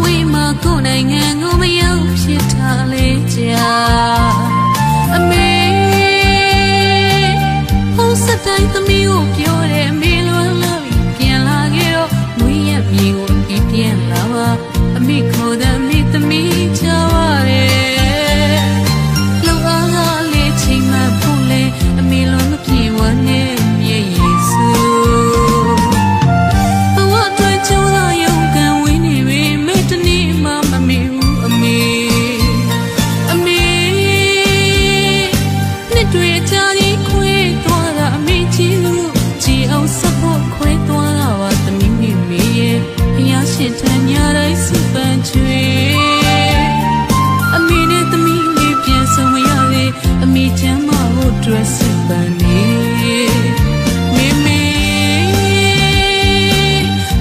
ဝေးမှာကိုယ်နိုင်ငံကိုမရောက်ဖြစ်ထားလေကြာအမေဟိုစတိုင်းသမီးကိုပြောတယ်အမေလွမ်းလာပြီးပြန်လာခဲ့တော့မွေးရမြေကိုပြီးပြန်လာပါအမေခေါ်တဲ့အမေသမီးချပါတယ်လုံအားကလေးချိန်မှဖို့လေအမေလွမ်းမပြေဝနဲ့မြေယေစုထညာတိုင်းစပန်ချွေအမေနဲ့သမီးလေးပြန်ဆုံမရလေအမေချမ်းမဖို့အတွက်စပန်နေမေမေ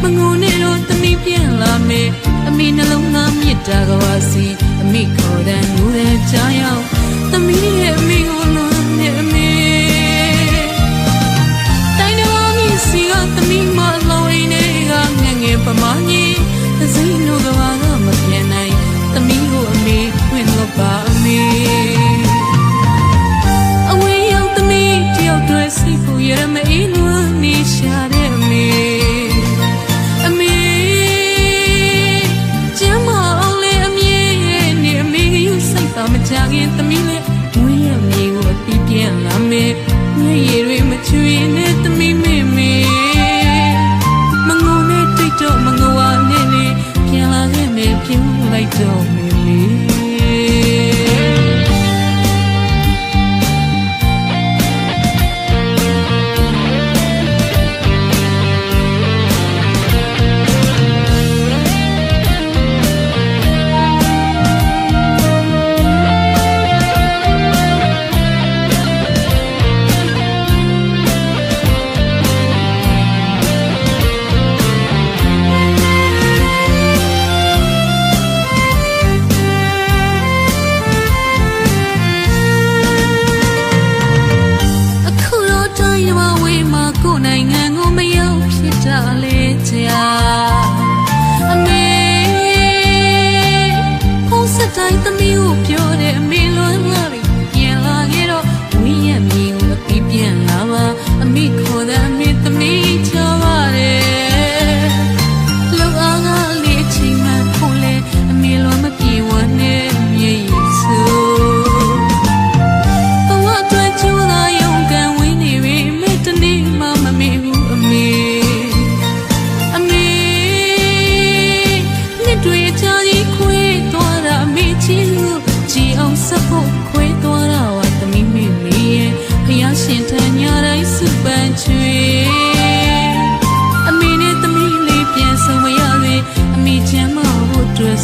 မငုံနဲ့တော့သမီးပြန်လာမယ်အမေနှလုံးသားမြစ်တာကပါစီအမေခေါ်တဲ့ငိုတဲ့ကြားရောက်သမီးရဲ့အမေကိုလွမ်းနဲ့အမေတိုင်းတော်မြစ်စီကသမီးမလောင်းနေကငငယ်ပမာကြီးစိတ်နိုးကဘာကမပြန်နိုင်သမီးကိုအမေခွင့်လို့ပါအမေအဝေးရောက်သမီးတယောက်တည်းစိတ်ကိုရမအေးလွမ်းနေရှာတဲ့အမေအမေကျမအောင်လေအမြဲနဲ့အမေကယူစိတ်ပါမကြခင်သမီးလေးဝေးရမြေကိုအပြီးပြန်လာမယ်မျက်ရည်တွေမချွေနဲ့သမီးမေမေမငုံနဲ့တိတ်တော့မငုံဝါနဲ့လေပြန်လာခဲ့မယ်ပြုံးလိုက်တော့မယ်လေကိုယ်နိုင်ငံကိုမရောက်ဖြစ်တာလေကြာအမေဟိုစတိုင်းသမီးကိုပြောတယ်အမေလွမ်းလာပြီးပြန်လာခဲ့တော့ဝင်းရမြေကိုအပြီးပြန်လာပါအမေခေါ်တဲ့အမေသမီးချပါတယ်လုံအားကလေးချိန်မှဖို့လေအမေလွမ်းမပြေဝနဲ့မြေယေစုခွေးသွားတာဝတ်သမီးမေမေရဲ့ဖယားရှင်ထညာတိုင်းစပန်ချွေအမေနဲ့သမီးလေးပြန်ဆုံမရလေအမေချမ်းမဖို့အတွက်